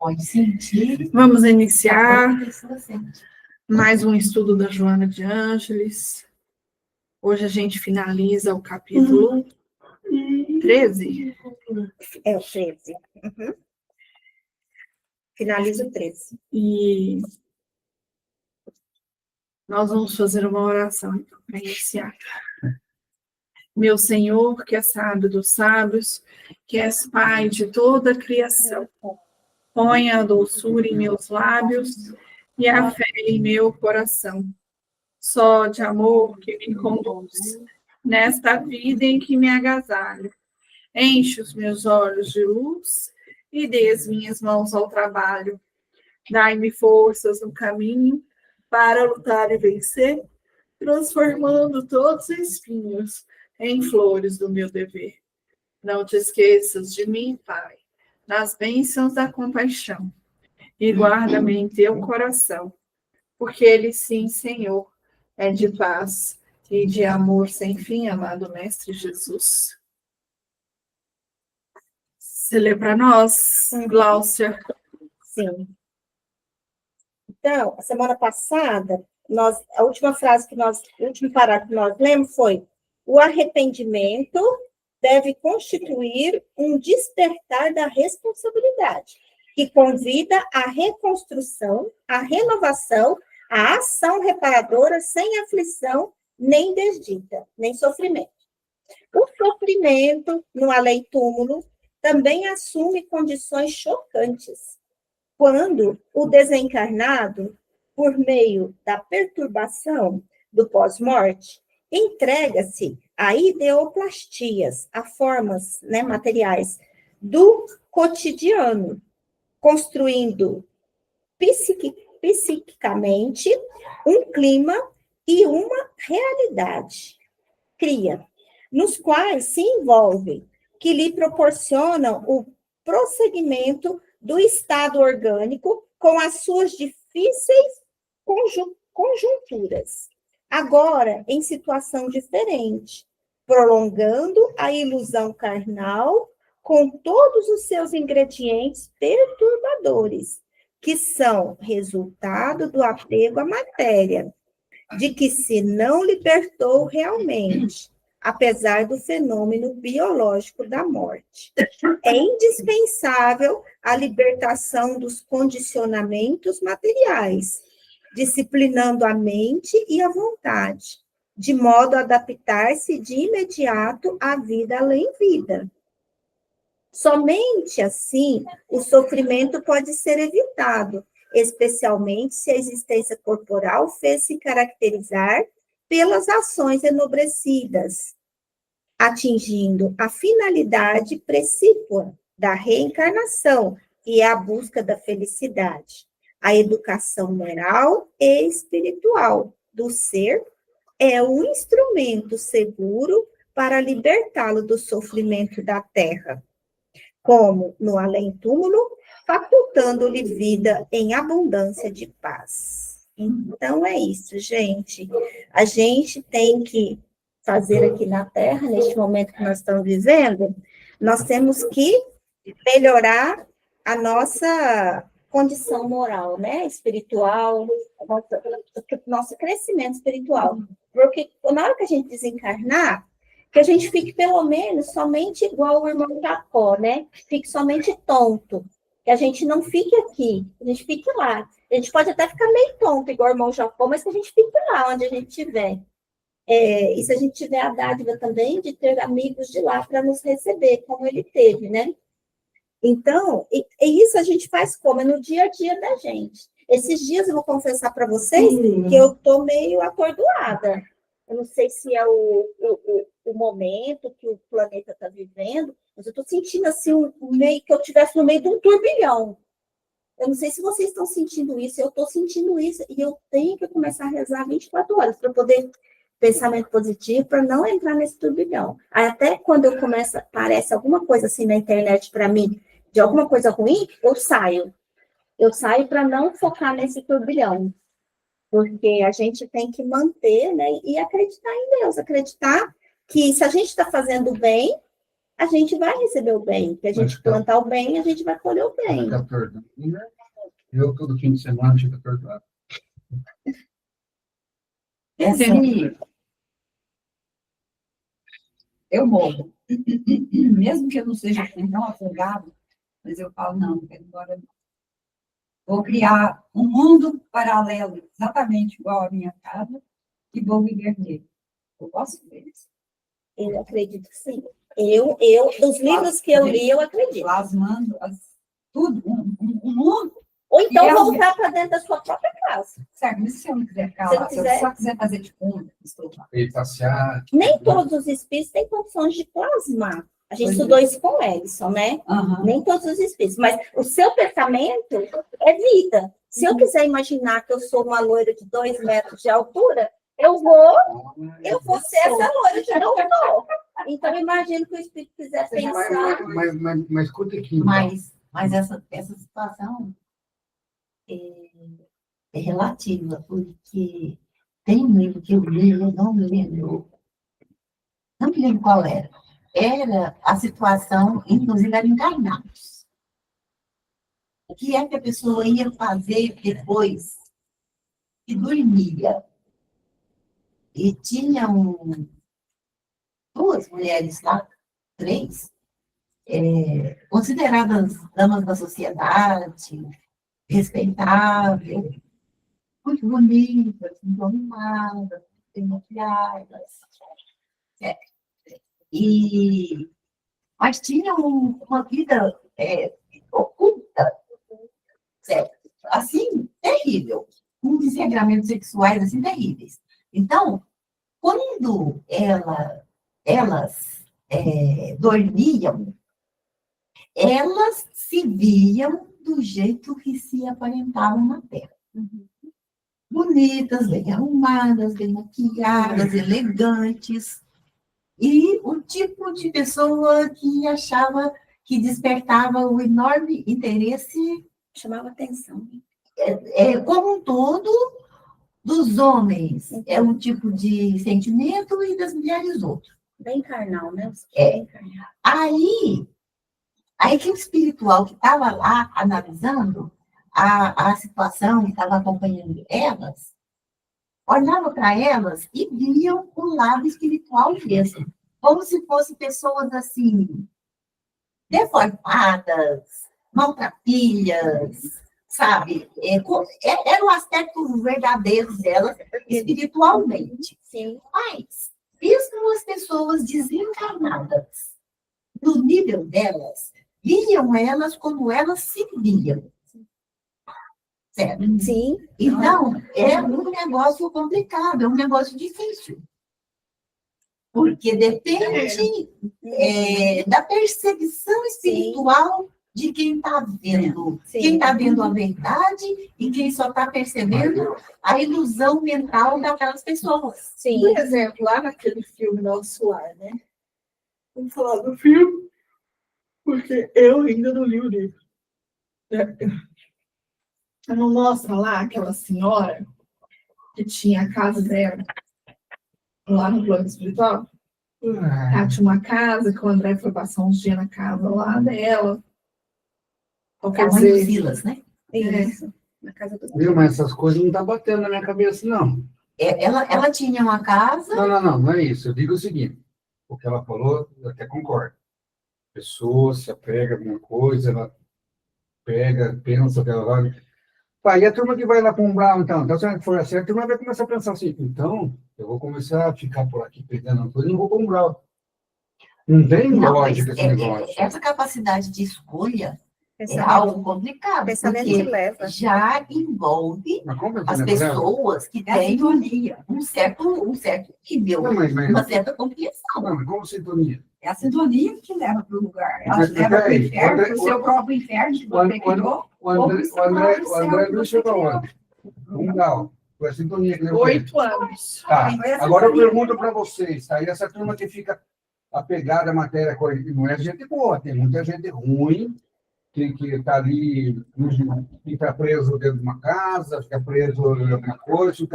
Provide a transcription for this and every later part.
Pode sentir. Vamos iniciar mais um estudo da Joana de Ângeles. Hoje a gente finaliza o capítulo 13. É o 13. Uhum. Finaliza o 13. E nós vamos fazer uma oração então, para iniciar. Meu Senhor, que é sábio dos sábios, que és Pai de toda a criação, ponha a doçura em meus lábios e a fé em meu coração. Só de amor que me conduz nesta vida em que me agasalho. Enche os meus olhos de luz e dê as minhas mãos ao trabalho. Dai-me forças no caminho para lutar e vencer, transformando todos os espinhos em flores do meu dever. Não te esqueças de mim, Pai, nas bênçãos da compaixão, e guarda-me em teu coração, porque ele sim, Senhor, é de paz e de amor sem fim, amado Mestre Jesus. Você lê para nós, Gláucia? Sim. Então, a semana passada, a última o último parágrafo que nós lemos foi: o arrependimento deve constituir um despertar da responsabilidade, que convida à reconstrução, à renovação, à ação reparadora sem aflição, nem desdita, nem sofrimento. O sofrimento, no além-túmulo, também assume condições chocantes, quando o desencarnado, por meio da perturbação do pós-morte, entrega-se a ideoplastias, a formas materiais do cotidiano, construindo psiquicamente um clima e uma realidade. Cria, nos quais se envolve, que lhe proporcionam o prosseguimento do estado orgânico com as suas difíceis conjunturas, agora em situação diferente, prolongando a ilusão carnal com todos os seus ingredientes perturbadores, que são resultado do apego à matéria, de que se não libertou realmente, apesar do fenômeno biológico da morte. É indispensável a libertação dos condicionamentos materiais, disciplinando a mente e a vontade, de modo a adaptar-se de imediato à vida além-vida. Somente assim o sofrimento pode ser evitado, especialmente se a existência corporal fez se caracterizar pelas ações enobrecidas, atingindo a finalidade precípua da reencarnação, que é a busca da felicidade. A educação moral e espiritual do ser é o instrumento seguro para libertá-lo do sofrimento da terra, como no além-túmulo, facultando-lhe vida em abundância de paz. Então, é isso, gente. A gente tem que fazer aqui na Terra, neste momento que nós estamos vivendo, nós temos que melhorar a nossa condição moral, espiritual, nosso crescimento espiritual. Porque na hora que a gente desencarnar, que a gente fique pelo menos somente igual o irmão Jacó, fique somente tonto, que a gente não fique aqui, a gente fique lá. A gente pode até ficar meio tonto, igual o irmão Jacó, mas que a gente fique lá onde a gente estiver. E se a gente tiver a dádiva também de ter amigos de lá para nos receber, como ele teve, Então, e isso a gente faz como? É no dia a dia da gente. Esses dias eu vou confessar para vocês que eu estou meio atordoada. Eu não sei se é o momento que o planeta está vivendo, mas eu estou sentindo assim, meio que eu estivesse no meio de um turbilhão. Eu não sei se vocês estão sentindo isso, eu estou sentindo isso, e eu tenho que começar a rezar 24 horas para poder pensamento positivo, para não entrar nesse turbilhão. Aí, até quando eu começo, aparece alguma coisa assim na internet para mim, de alguma coisa ruim, eu saio. Eu saio para não focar nesse turbilhão. Porque a gente tem que manter, e acreditar em Deus, acreditar que se a gente está fazendo bem, a gente vai receber o bem. Que a gente plantar o bem, a gente vai colher o bem. Eu, todo fim de semana, fico perdoado. Assim, eu morro. Mesmo que eu não seja tão afogado, mas eu falo, não quero ir embora não. Vou criar um mundo paralelo, exatamente igual à minha casa, e vou viver nele. Eu gosto deles. Eu acredito que sim. Dos livros que eu li, eu acredito. Plasmando tudo, um mundo. Ou então E voltar para dentro da sua própria casa. Certo, mas se eu não quiser ficar Se lá, não se eu quiser- só quiser fazer de fundo, estou lá. E passear. Nem todos os espíritos têm condições de plasmar. A gente Pois estudou isso com o Edson, né? Aham. Nem todos os espíritos. Mas o seu pensamento é vida. Se eu quiser imaginar que eu sou uma loira de 2 metros de altura, eu vou ser essa loira que não sou. Então, imagino que o espírito quiser pensar. Mas escuta aqui, então. Mas essa situação é relativa, porque tem um livro que eu li, eu não me lembro qual era. Era a situação, inclusive, era encarnados. O que é que a pessoa ia fazer depois que dormia? E tinham 2 mulheres lá, 3, consideradas damas da sociedade, respeitáveis, muito bonitas, muito arrumadas, bem maquiadas. Mas tinham uma vida oculta, certo? Assim, terrível, com desregramentos sexuais assim, terríveis. Então, quando elas dormiam, elas se viam do jeito que se aparentavam na Terra. Bonitas, bem arrumadas, bem maquiadas, elegantes. E o tipo de pessoa que achava que despertava o enorme interesse, Chamava atenção. como um todo, dos homens. É um tipo de sentimento e das mulheres outro. Bem carnal, né? Bem carnal. Aí, a equipe espiritual que estava lá analisando a situação, que estava acompanhando elas, olhava para elas e viam o lado espiritual mesmo, como se fossem pessoas assim, deformadas, maltrapilhas, sabe? Era o aspecto verdadeiro delas espiritualmente. Sim. Mas, mesmo as pessoas desencarnadas, no nível delas, viam elas como elas se viam. Certo? Sim. Então, é um negócio complicado, é um negócio difícil. Porque depende da percepção espiritual de quem está vendo. Sim. Quem está vendo a verdade e quem só está percebendo a ilusão mental daquelas pessoas. Sim. Por exemplo, lá naquele filme Nosso Lar, né? Vamos falar do filme, porque eu ainda não li o livro. Não mostra lá aquela senhora que tinha a casa dela lá no plano espiritual? Ela tinha uma casa que o André foi passar uns dias na casa lá dela. Então, quer A mãe do dizer, Silas, né? Isso. Na casa do... Viu, mas essas coisas não estão batendo na minha cabeça, não. Ela tinha uma casa. Não é isso. Eu digo o seguinte, o que ela falou, eu até concordo. A pessoa se apega a alguma coisa, ela pega, pensa que ela vai... Pai, e a turma que vai lá para um Brown, então? Então, se for assim, a turma vai começar a pensar assim, então, eu vou começar a ficar por aqui pegando uma coisa e não vou para um Brown. Não tem Não, lógica mas esse negócio. essa capacidade de escolha é Pensamento, algo complicado, pensamento te porque leva. já envolve Mas como é que as o negócio é? pessoas que É têm sintonia. um certo nível, Não, mas uma certa compreensão. não, mas como sintonia? É a sintonia que te leva para o lugar. Ela Mas, te leva para o peraí, inferno, André- para o seu próprio inferno que o você André- criou. O André não chegou aonde? Um grau. Foi a sintonia que levou ele. 8 anos. Tá. Foi a Agora eu sintonia. pergunto para vocês, tá? E essa turma que fica apegada à matéria, não é gente boa, tem muita gente ruim, que está ali, fica preso dentro de uma casa, fica preso em alguma coisa.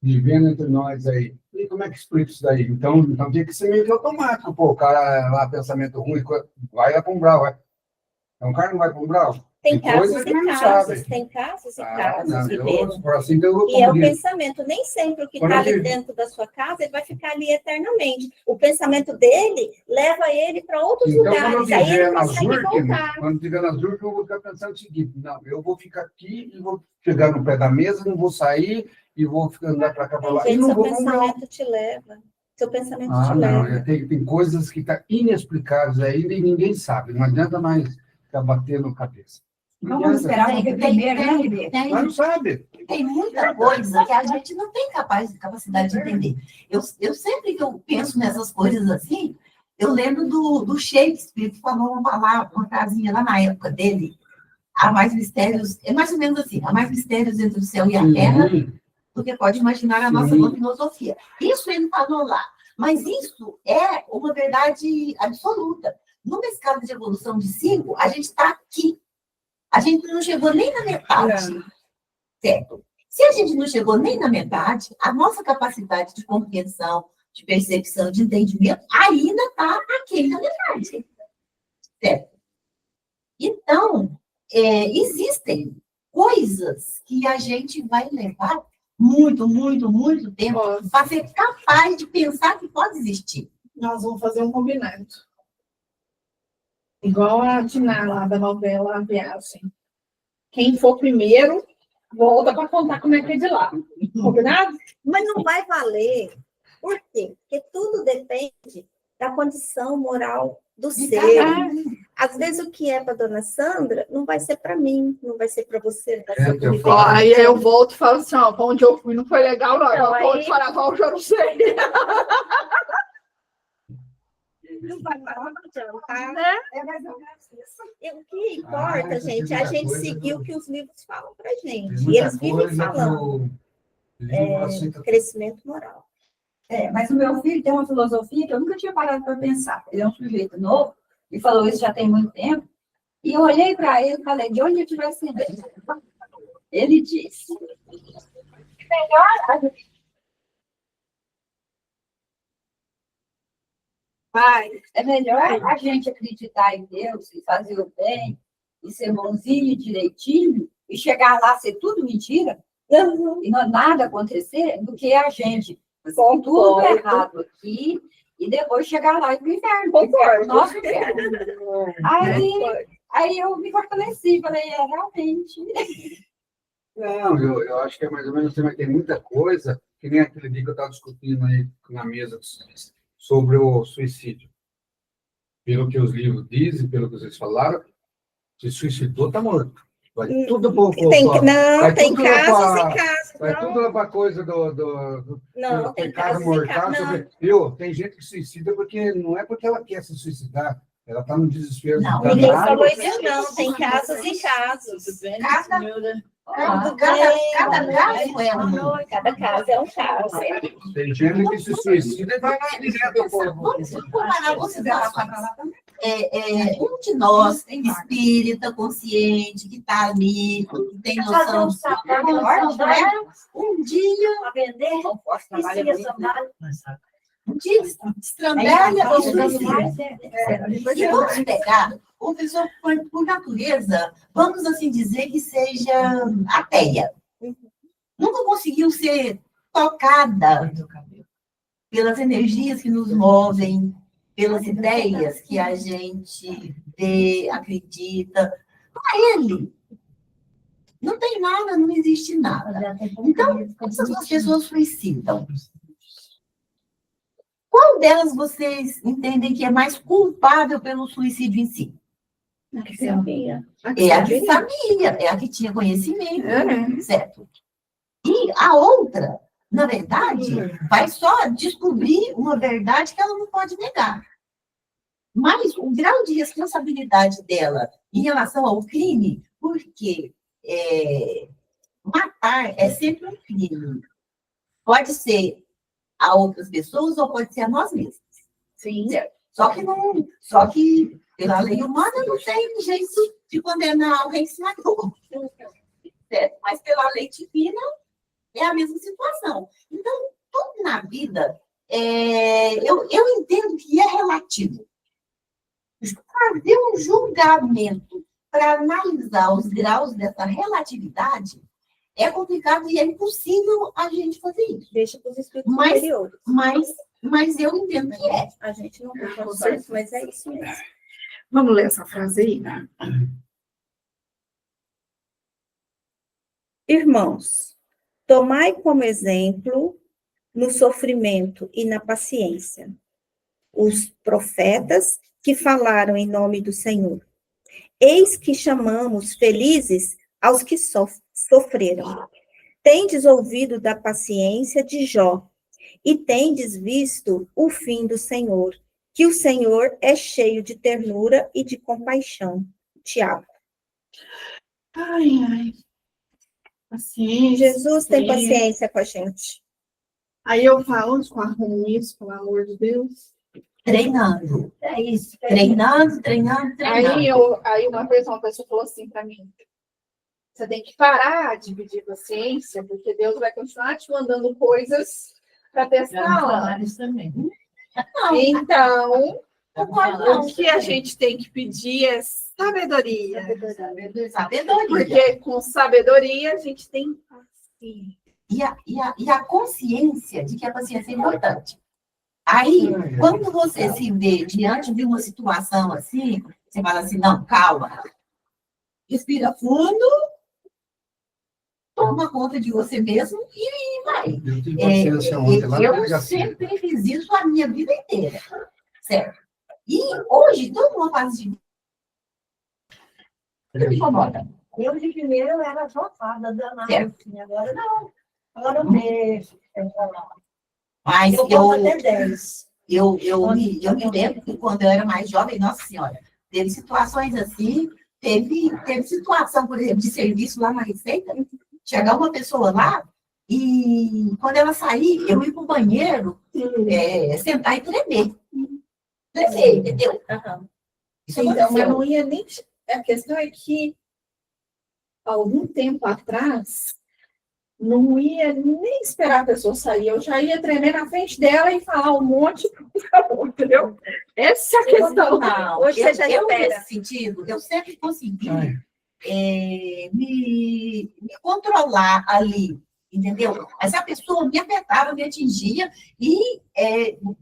vivendo entre nós aí. E como é que explica isso daí? Então tinha que ser meio que automático. Pô, o cara lá, pensamento ruim, vai lá para um brau, vai. Então o cara não vai para um brau? Tem coisa casos que e não casos, sabe. tem casos e Ah, casos, não, Ribeiro. assim que eu E é o compreendo. pensamento, nem sempre o que Quando está a ali gente- dentro da sua casa, ele vai ficar ali eternamente. O pensamento dele leva ele para outros Então, quando eu lugares, aí estiver ele na consegue Zurk, voltar. quando estiver na Zurk, eu vou ficar pensando o seguinte, não, eu vou ficar aqui e vou chegar no pé da mesa, não vou sair e vou ficar andar para cá, para Tem lá, e gente, não seu vou para um brau. pensamento te leva. Seu pensamento Ah, te não, leva. tem coisas que estão inexplicáveis ainda e ninguém sabe, não adianta mais ficar batendo cabeça. Não Vamos adianta. esperar morrer primeiro, né, Ribeiro? Mas não sabe. Tem muita coisa que a gente não tem capacidade de entender. Eu sempre que eu penso nessas coisas assim, eu lembro do Shakespeare, que falou uma palavra, uma frasinha lá na época dele. Há mais mistérios, é mais ou menos assim, há mais mistérios entre o céu e a terra do que pode imaginar a nossa Sim. filosofia. Isso ele falou lá. Mas isso é uma verdade absoluta. Numa escala de evolução de 5, a gente está aqui. A gente não chegou nem na metade. Certo? Se a gente não chegou nem na metade, a nossa capacidade de compreensão, de percepção, de entendimento, ainda está aqui na metade. Certo? Então, existem coisas que a gente vai levar muito, muito, muito tempo para ser capaz de pensar que pode existir. Nós vamos fazer um combinado. Igual a Diná lá da novela A Viagem. Quem for primeiro, volta para contar como é que é de lá. Combinado? Mas não vai valer. Por quê? Porque tudo depende da condição moral do ser. Às vezes o que é para dona Sandra não vai ser para mim, não vai ser para você, não vai ser para eu o Ó, aí eu volto e falo assim, ó, para onde eu fui não foi legal, não. Não, Para onde aí- Faraval, eu já não sei. Não vai adiantar. Né? É mais ou menos isso. E o que importa, gente, é a gente seguir o que os livros falam para Tem gente. E muita eles vivem coisa que falando. o livro aceita. Crescimento moral. Mas o meu filho tem uma filosofia que eu nunca tinha parado para pensar. Ele é um sujeito novo, e falou isso já tem muito tempo. E eu olhei para ele e falei, de onde eu tivesse vindo? Ele disse, é melhor a gente acreditar em Deus e fazer o bem, e ser bonzinho e direitinho, e chegar lá ser tudo mentira, e não nada acontecer, do que a gente fazer tudo errado aqui, e depois chegar lá e ir para o inferno. Concordo. Nosso inferno. Aí eu me fortaleci, falei, realmente. Não, eu acho que é mais ou menos assim, mas tem muita coisa, que nem aquele dia que eu estava discutindo aí na mesa sobre o suicídio. Pelo que os livros dizem, pelo que vocês falaram, se suicidou, está morto. Vai tudo para Tem casos e casos. vai Não, tudo para a coisa do não, tem pecado casos e mortal. casos. Viu? Tem gente que suicida porque não é porque ela quer se suicidar, ela está no desespero. Não, danado. Ninguém falou isso, não. Tem casos e casos. Cada caso é um. Cada caso é um caso. Tem gente que se suicida e vai lá direto. Vamos comparar você um de nós, espírita, consciente, que está ali, que tem noção de um dia, um dia estrambelha e suicida. E vamos pegar uma pessoa por natureza, vamos assim dizer que seja ateia. Nunca conseguiu ser tocada pelas energias que nos movem, pelas ideias que a gente vê, acredita. Para ele, não tem nada, não existe nada. Então, essas pessoas suicidam. Qual delas vocês entendem que é mais culpável pelo suicídio em si? A que sabia. É a que sabia, é a que tinha conhecimento, certo? E a outra, na verdade, vai só descobrir uma verdade que ela não pode negar. Mas o grau de responsabilidade dela em relação ao crime, porque matar é sempre um crime. Pode ser a outras pessoas ou pode ser a nós mesmos. Sim. Só que pela lei humana não tem jeito de condenar alguém que se matou. Certo? Mas pela lei divina é a mesma situação. Então, tudo na vida, eu entendo que é relativo. Fazer um julgamento para analisar os graus dessa relatividade é complicado e é impossível a gente fazer isso. Deixa para os espíritos Mas- superiores. Mas eu entendo que é. A gente não tem condições, mas é isso mesmo. Vamos ler essa frase aí? Irmãos, tomai como exemplo no sofrimento e na paciência os profetas que falaram em nome do Senhor. Eis que chamamos felizes aos que sofreram. Tendes ouvido da paciência de Jó, e tendes visto o fim do Senhor, que o Senhor é cheio de ternura e de compaixão. Tiago. Ai, ai. Paciência. Jesus tem paciência com a gente. Aí eu falo, onde que eu arrumo isso, pelo amor de Deus? Treinando. É isso. Treinando. Aí uma vez uma pessoa falou assim para mim: você tem que parar de pedir paciência, porque Deus vai continuar te mandando coisas para testar lá. isso também. Então, Não. o que a gente tem que pedir é sabedoria. Sabedoria. Porque com sabedoria a gente tem paciência. E a consciência de que a paciência é importante. Aí, quando você se vê diante de uma situação assim, você fala assim, não, calma. Respira fundo, toma conta de você mesmo e vai. Eu tive paciência ontem lá na Eu delegacia. sempre fiz isso a minha vida inteira, certo? E hoje, estou numa fase de... Não me incomoda. Eu de primeiro eu era safada, danada, Certo. assim, agora não. Agora eu deixo. Mas Eu posso até 10. eu me lembro que quando eu era mais jovem, nossa senhora, teve situações assim, teve situação, por exemplo, de serviço lá na Receita, chegar uma pessoa lá e quando ela sair, eu ir para o banheiro, sentar e tremer. Tremer, entendeu? Isso Então, mas aconteceu. não ia nem. A questão é que, algum tempo atrás, não ia nem esperar a pessoa sair. Eu já ia tremer na frente dela e falar um monte, entendeu? Essa é a questão. Não, Hoje você já eu espera. nesse sentido, eu sempre consegui Ai, me controlar ali, entendeu? Essa pessoa me apertava, me atingia, e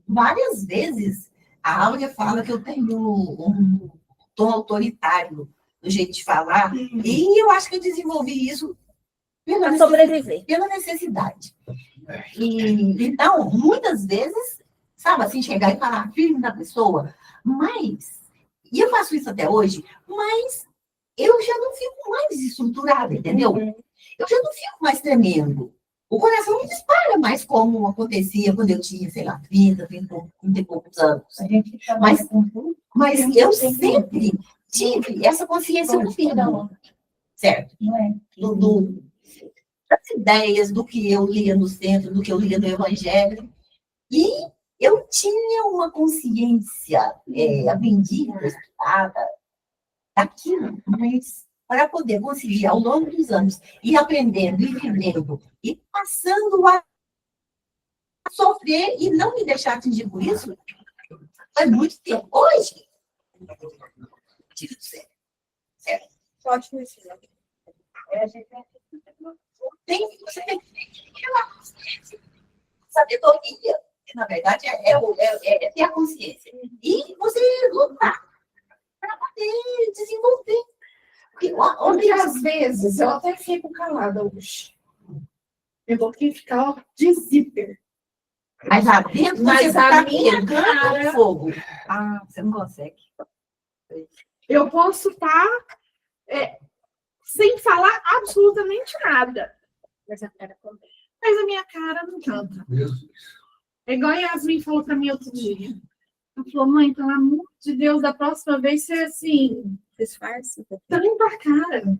várias vezes a Áurea fala que eu tenho um tom autoritário no jeito de falar, e eu acho que eu desenvolvi isso Para sobreviver. pela necessidade. E, então, muitas vezes, sabe, assim, chegar e falar firme da pessoa, mas, e eu faço isso até hoje, mas eu já não fico mais estruturada, entendeu? Eu já não fico mais tremendo. O coração não dispara mais como acontecia quando eu tinha, sei lá, 30 e poucos anos. A gente fica Mas- mais com tudo. Mas eu sempre tive essa consciência comigo, certo? Não é? Das ideias, do que eu lia no centro, do que eu lia no Evangelho. E eu tinha uma consciência aprendida, estudada, daquilo, mas para poder conseguir, ao longo dos anos, ir aprendendo, ir vivendo, e passando a sofrer e não me deixar atingir por isso, foi muito tempo. Hoje, tiro do sério. Pode me ensinar. Você tem que ter uma consciência, sabedoria, que na verdade é ter a consciência. E você lutar para poder desenvolver. Porque às vezes eu até fico calada hoje. Eu vou ficar de zíper. Mas lá dentro Mas você a está minha pegando cara- fogo. Ah, você não consegue. Eu posso estar sem falar absolutamente nada. Mas a cara também. Mas a minha cara não canta. mesmo. É igual a Yasmin falou para mim outro dia. Ela falou, mãe, pelo amor de Deus, da próxima vez você assim, Disfarce. tampa a cara.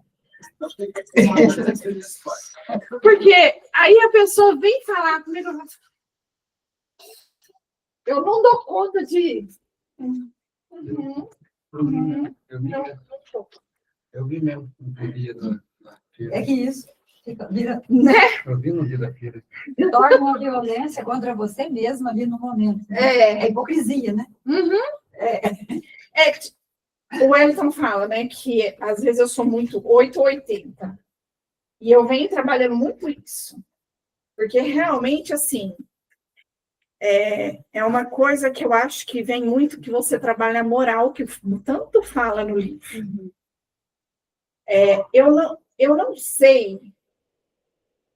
Porque aí a pessoa vem falar comigo, eu não dou conta de. Eu vi mesmo no dia da feira. É que isso. Vira, Eu vi no dia da filha. torna uma violência contra você mesmo ali no momento. Né? É hipocrisia, né? Uhum. O Wellington fala, né, que às vezes eu sou muito 8 ou 80. E eu venho trabalhando muito isso. Porque realmente, assim, é uma coisa que eu acho que vem muito que você trabalha a moral, que tanto fala no livro. Eu não sei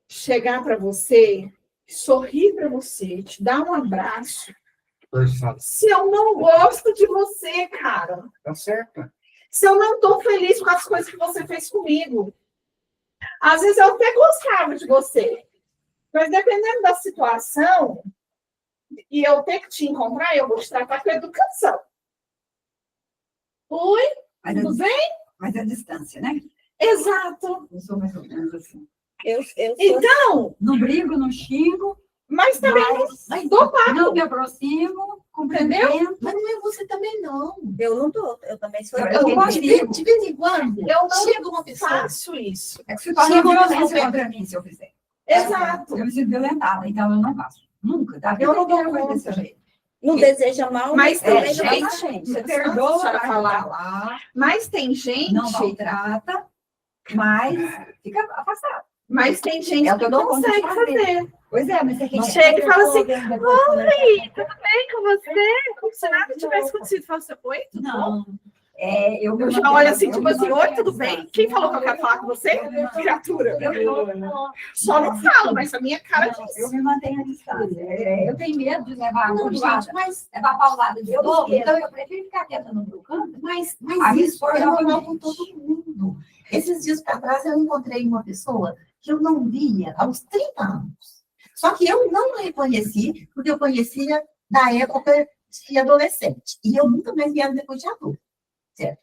chegar para você, sorrir para você, te dar um abraço, Forçado. se eu não gosto de você, cara. Tá certo. Se eu não estou feliz com as coisas que você fez comigo. Às vezes eu até gostava de você, mas dependendo da situação, e eu ter que te encontrar, eu vou te tratar com educação. Oi, Mas tudo bem? Mas a distância, né? Exato. Eu sou mais ou menos assim. Eu sou Então, Não brigo, não xingo, mas também mas não dou papo, não me aproximo, cumprimento. Mas não é você também, não. Eu não dou, eu também sou. Eu não gosto De vez em quando, eu não chega uma pessoa. faço isso. É que se torna violência contra mim se eu fizer. Exato. Eu me sinto violentada, então eu não faço. Nunca. Da vida Eu não dou inteira foi desse conta. jeito. Não deseja mal, Mas mas tem também não gente- faz. Você perdoa, senhora vai falar. lá, Mas tem gente, não maltrata, mas fica afastado. mas tem gente É o que que eu dou conta de consegue fazer. fazer. Pois é, mas você tem que... Chega e fala assim, oi, tudo bem com você? Como se nada tivesse acontecido. Fala assim, oi, tudo bom? Não. Eu já olho assim, tipo assim, oi, tudo bem? Quem falou que eu quero falar com você? Criatura. Só não falo, mas a minha cara diz. Eu me mantenho à distância. Eu tenho medo de levar Não, paulada, gente, mas levar paulada de novo, eu- então eu prefiro ficar quieta no meu canto. Mas A minha isso esposa é normal novamente. com todo mundo. Esses dias para trás eu encontrei uma pessoa que eu não via há uns 30 anos. Só que eu não a reconheci, porque eu conhecia da época de adolescente. E eu nunca mais vi ela depois de adulto. Certo?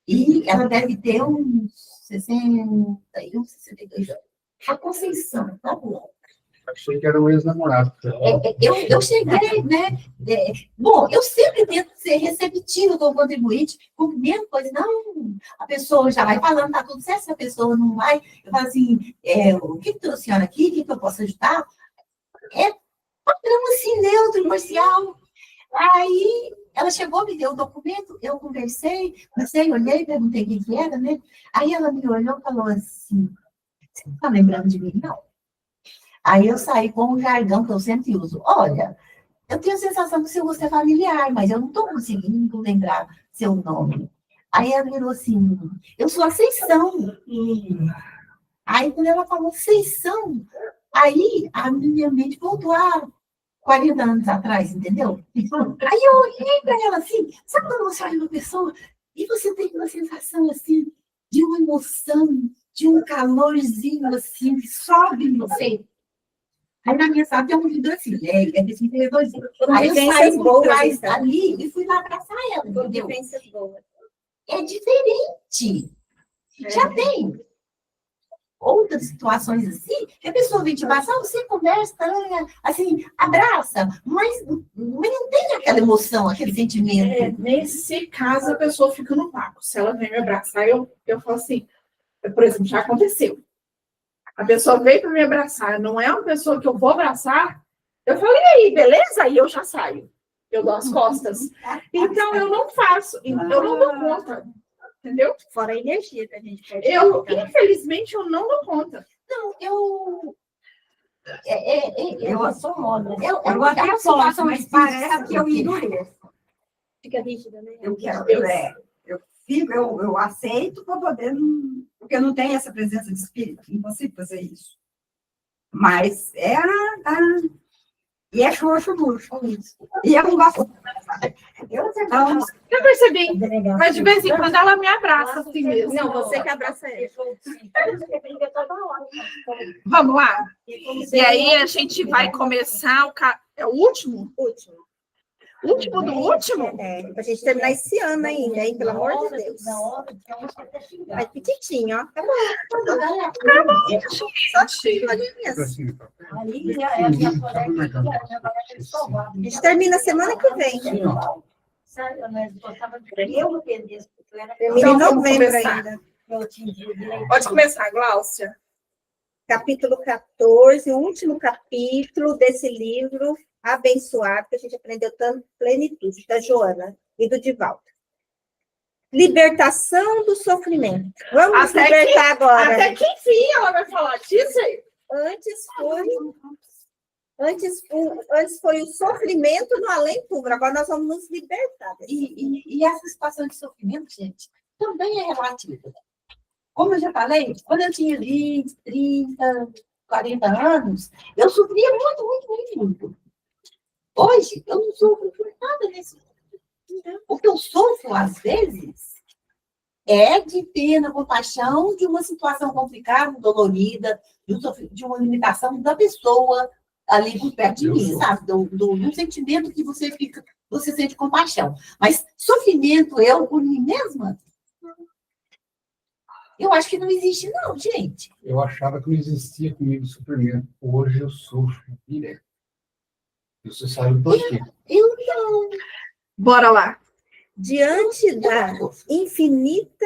E ela deve ter uns 61, 62 anos. A Conceição, tá bom. Achei que era o ex-namorado. Eu cheguei, né? Bom, eu sempre tento ser receptiva com o contribuinte, cumprimento coisa. Não, a pessoa já vai falando, tá tudo certo, se a pessoa não vai, eu falo assim, o que trouxe a senhora aqui, o que eu posso ajudar? É padrão assim, neutro, imparcial. Aí ela chegou, me deu o documento, eu conversei, olhei, perguntei quem que era, né? Aí ela me olhou e falou assim, você não está lembrando de mim, não? Aí eu saí com um jargão que eu sempre uso. Olha, eu tenho a sensação que seu rosto é familiar, mas eu não estou conseguindo lembrar seu nome. Aí ela virou assim, eu sou a Conceição. Aí quando ela falou Conceição, aí a minha mente voltou a 40 anos atrás, entendeu? Aí eu olhei para ela assim, sabe quando você olha uma pessoa e você tem uma sensação assim, de uma emoção, de um calorzinho assim, que sobe em você. Aí na minha sala tem um vidro assim, desse redorzinho. Aí eu saí por trás ali e fui lá abraçar ela, entendeu? Vivências boas. É diferente. Já tem outras situações assim, que a pessoa vem te passar, você conversa, assim, abraça, mas não tem aquela emoção, aquele sentimento. Nesse caso, a pessoa fica no vácuo. Se ela vem me abraçar, eu falo assim, por exemplo, já aconteceu. A pessoa veio para me abraçar, não é uma pessoa que eu vou abraçar, eu falo, e aí, beleza? Aí eu já saio. Eu dou as costas. Então, eu não faço, eu não dou conta. Entendeu? Fora a energia que a gente pode infelizmente, eu não dou conta. Não, eu sou moda. Eu até posso, mas parece que eu endureço. Fica rígida, né? Eu aceito para poder, porque eu não tenho essa presença de espírito, impossível fazer isso. Mas e é xoxo murcho. E eu não gosto. Eu percebi, mas de vez em quando ela me abraça assim mesmo. Não, você que abraça ele. Vamos lá. E aí a gente vai começar é o último? Último. Último do último? Pra gente terminar esse ano ainda, hein? Pelo amor de Deus. Vai petitinho, ó. Tá bom. Só chorinhas. Assim, A gente termina semana que vem. Termina em novembro ainda. Pode começar, Gláucia. capítulo 14, o último capítulo desse livro abençoado, que a gente aprendeu tanto, Plenitude, da Joana e do Divaldo. Libertação do sofrimento. Vamos libertar agora. Até que enfim ela vai falar disso aí. Antes foi o sofrimento no além-túmulo, agora nós vamos nos libertar. E essa situação de sofrimento, gente, também é relativa. Como eu já falei, quando eu tinha 20, 30, 40 anos, eu sofria muito, muito, muito, muito. Hoje, eu não sofro por nada desse. O que eu sofro, às vezes, é de pena, compaixão de uma situação complicada, dolorida, de uma limitação da pessoa ali por perto de mim, sabe? Do sentimento que você sente compaixão. Mas sofrimento, eu por mim mesma, eu acho que não existe, não, gente. Eu achava que não existia comigo sofrimento. Hoje eu sofro direto. E você sabe por quê? Eu não. Bora lá. Diante da infinita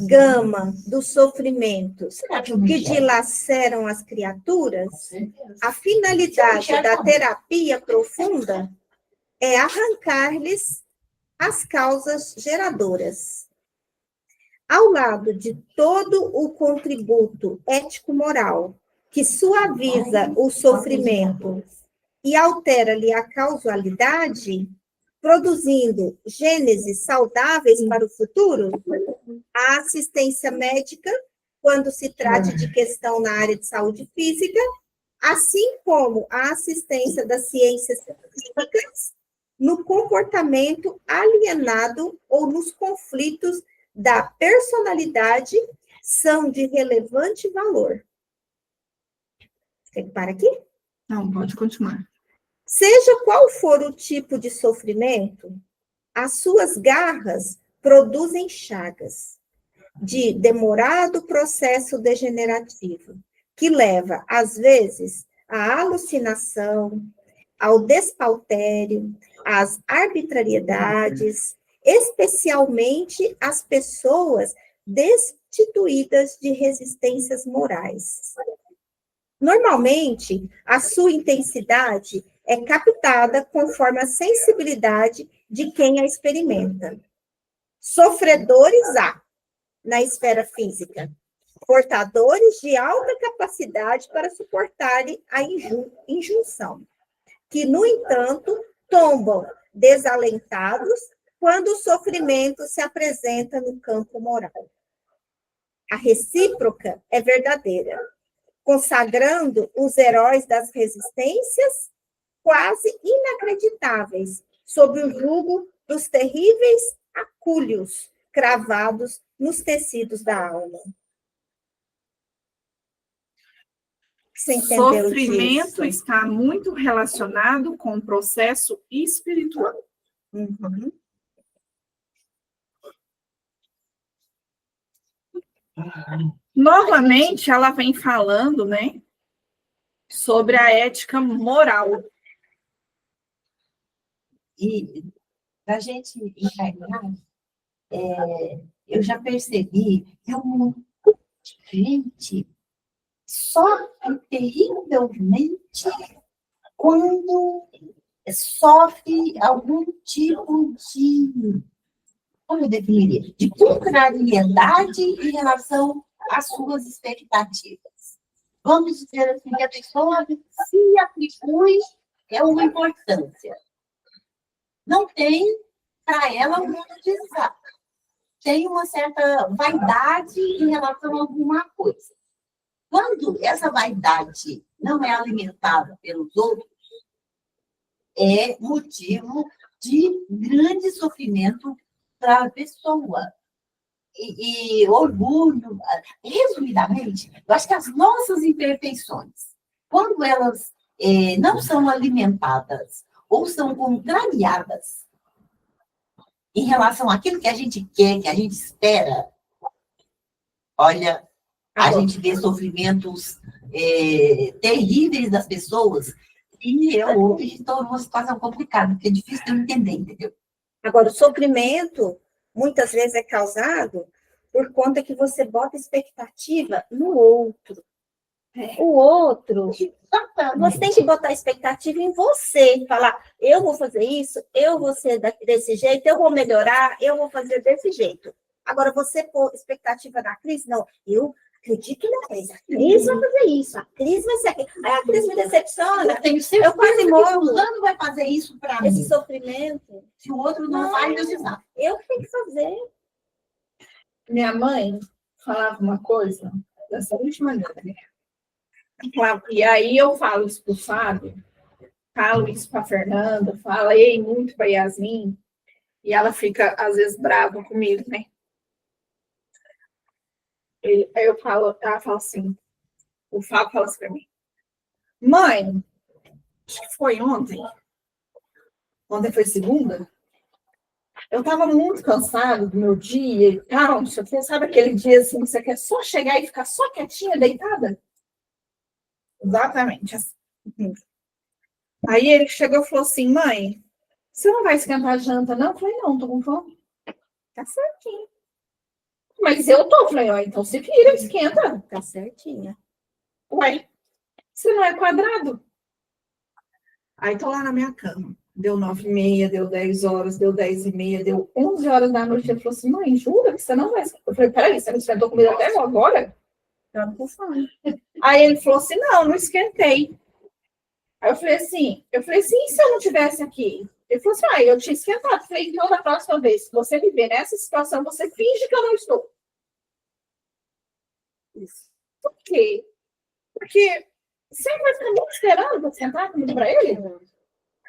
gama dos sofrimentos Será que eu me que enxergo? dilaceram as criaturas, a finalidade da terapia profunda é arrancar-lhes as causas geradoras. Ao lado de todo o contributo ético-moral que suaviza o sofrimento e altera-lhe a causalidade, produzindo gênesis saudáveis para o futuro, a assistência médica, quando se trate de questão na área de saúde física, assim como a assistência das ciências físicas no comportamento alienado ou nos conflitos da personalidade, são de relevante valor. Quer que pare aqui? Não, pode continuar. Seja qual for o tipo de sofrimento, as suas garras produzem chagas de demorado processo degenerativo, que leva, às vezes, à alucinação, ao despautério, às arbitrariedades, especialmente as pessoas destituídas de resistências morais. Normalmente, a sua intensidade é captada conforme a sensibilidade de quem a experimenta. Sofredores há na esfera física, portadores de alta capacidade para suportarem a injunção, que, no entanto, tombam desalentados quando o sofrimento se apresenta no campo moral. A recíproca é verdadeira, consagrando os heróis das resistências quase inacreditáveis sob o jugo dos terríveis acúlios cravados nos tecidos da alma. Você entendeu Sofrimento disso? está muito relacionado com o processo espiritual. Uhum. Novamente, ela vem falando, né, sobre a ética moral. E para a gente encarnar, eu já percebi que muita gente sofre terrivelmente quando sofre algum tipo de, como eu definiria, de contrariedade em relação às suas expectativas. Vamos dizer assim, que a pessoa se atribui uma importância. Não tem, para ela, um mundo de exato. Tem uma certa vaidade em relação a alguma coisa. Quando essa vaidade não é alimentada pelos outros, é motivo de grande sofrimento para a pessoa. E orgulho, resumidamente, eu acho que as nossas imperfeições, quando elas não são alimentadas ou são contrariadas em relação àquilo que a gente quer, que a gente espera, olha, a gente vê sofrimentos terríveis das pessoas e eu hoje estou numa situação complicada, porque é difícil de eu entender, entendeu? Agora, o sofrimento, muitas vezes, é causado por conta que você bota expectativa no outro. O outro, você tem que botar expectativa em você, falar, eu vou fazer isso, eu vou ser desse jeito, eu vou melhorar, eu vou fazer desse jeito. Agora, você pôr expectativa na Cris, não, eu acredito na Cris, a Cris vai fazer isso, a Cris vai ser aquilo. Aí a Cris me decepciona, Eu tenho certeza quase que morro. fulano vai fazer isso para mim. Esse sofrimento, Se o outro não faz, Deus me sabe. eu que tenho que fazer. Minha mãe falava uma coisa da seguinte maneira, né? E aí eu falo isso para o Fábio, falo isso para a Fernanda, falei muito para a Yasmin, e ela fica, às vezes, brava comigo, né? Aí ela fala assim, o Fábio fala assim para mim, mãe, acho que foi ontem foi segunda, eu estava muito cansada do meu dia e tal, não sei o quê, sabe aquele dia assim, que você quer só chegar e ficar só quietinha, deitada? Exatamente assim. Aí ele chegou e falou assim, mãe, você não vai esquentar a janta, não? Eu falei, não, tô com fome. Tá certinho. Mas eu tô, falei, ó, então se vira, esquenta. Tá certinha. Ué, você não é quadrado? Aí tô lá na minha cama. Deu 9h30, deu 10 horas, deu 10h30, deu 11 horas da noite. Ele falou assim, mãe, jura que você não vai esquentar? Eu falei, peraí, você não esquentou comida até agora? Eu não tô falando. Aí ele falou assim, não esquentei. Aí eu falei assim, e se eu não estivesse aqui? Ele falou assim, eu tinha esquentado. Eu falei, então da próxima vez que você me ver nessa situação, você finge que eu não estou. Por quê? Porque você vai ficar me esperando para esquentar comida para ele?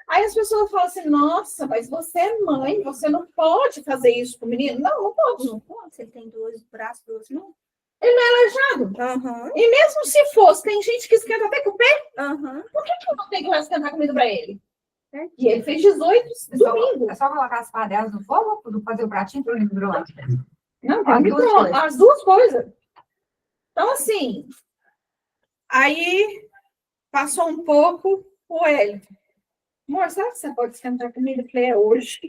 Aí as pessoas falam assim, nossa, mas você é mãe, você não pode fazer isso com o menino. Não pode. Não pode, você tem 2 braços, 2 mãos. Aleijado. Aham, E mesmo se fosse, tem gente que esquenta até com o pé. aham. Por que eu não tenho que esquentar comida para ele? E ele fez 18 domingo. É só colocar as panelas no fogo, fazer o pratinho para o micro-ondas. Não, As duas coisas. as duas coisas. Então, assim, aí passou um pouco o Wellington. Amor, sabe que você pode esquentar a comida? Eu falei, é hoje.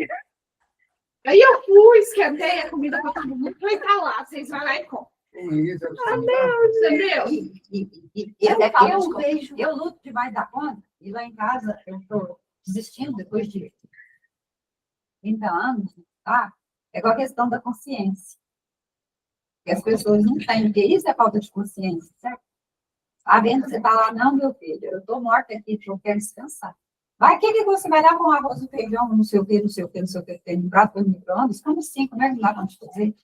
Aí eu fui, esquentei a comida para todo mundo. Falei, tá lá, vocês vão lá e comem. Entendeu? E até falo, eu vejo. eu luto demais da conta, e lá em casa eu estou desistindo depois de 30 anos, tá? É igual a questão da consciência. Que as pessoas não têm, porque isso é falta de consciência, certo? Sabendo que você está lá, não, meu filho, eu estou morta aqui, eu quero descansar. Vai que você vai lá com arroz e feijão, não sei o que, tem um prato no micro-ondas, como assim? Como é que dá para te fazer?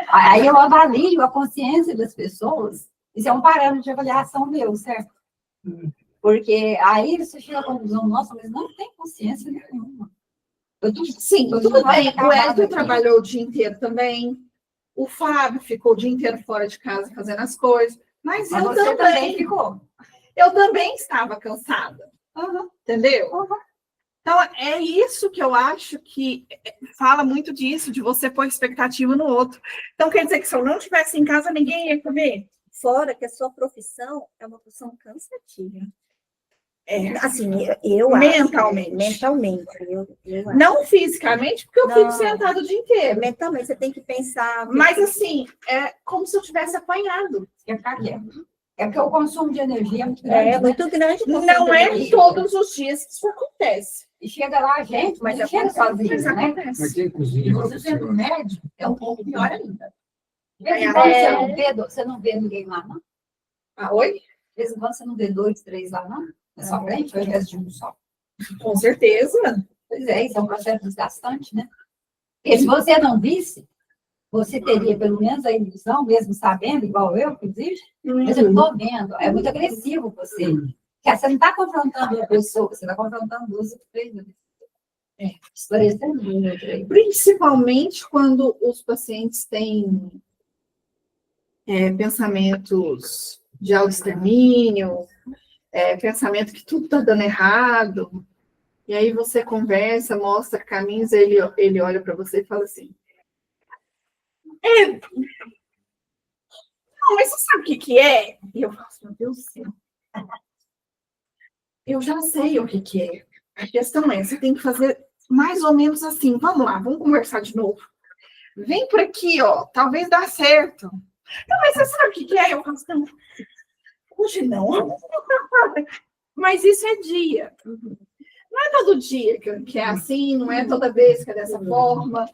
Aí eu avalio a consciência das pessoas, isso é um parâmetro de avaliação meu, certo? Porque aí você chega à conclusão, nossa, mas não tem consciência nenhuma. Sim, tudo bem. O Wellington trabalhou o dia inteiro também. O Fábio ficou o dia inteiro fora de casa fazendo as coisas. Mas eu você também ficou. Eu também estava cansada. Entendeu? Então, é isso que eu acho que fala muito disso, de você pôr expectativa no outro. Então, quer dizer que se eu não estivesse em casa, ninguém ia comer? Fora que a sua profissão é uma profissão cansativa. É. Assim, eu Mentalmente. acho. Mentalmente. Eu acho. Não fisicamente, porque eu fico sentada o dia inteiro. Mentalmente, você tem que pensar. Mas, assim, é como se eu tivesse apanhado. Ia ficar quieto. É porque o consumo de energia é muito grande. É muito grande. Não é todos os dias que isso acontece. E chega lá a gente, mas não chega sozinho, né? Mas tem E cozinha. você sendo médico, é um pouco pior ainda. De vez em É. quando você não vê ninguém lá, não? Ah, oi? De vez em quando você não vê 2, 3 lá, não? É só frente, ao invés de um só. Com certeza. Pois é, isso é um processo desgastante, né? Porque se você não visse, você teria pelo menos a ilusão, mesmo sabendo, igual eu, inclusive, mas eu não estou vendo. É muito agressivo você. Porque você não está confrontando a pessoa, você está confrontando 2 ou 3 vezes. Esclarecendo 2 ou 3. Principalmente quando os pacientes têm pensamentos de autoextermínio, pensamento que tudo está dando errado, e aí você conversa, mostra caminhos, ele olha para você e fala assim, não, mas você sabe o que é? E eu falo assim, meu Deus do céu, eu já sei o que é. A questão é, você tem que fazer mais ou menos assim, vamos lá, vamos conversar de novo. Vem por aqui, ó, talvez dá certo. Não, mas você sabe o que é? Eu falo assim, não, hoje não. Mas isso é dia. Não é todo dia que é assim, não é toda vez que é dessa forma.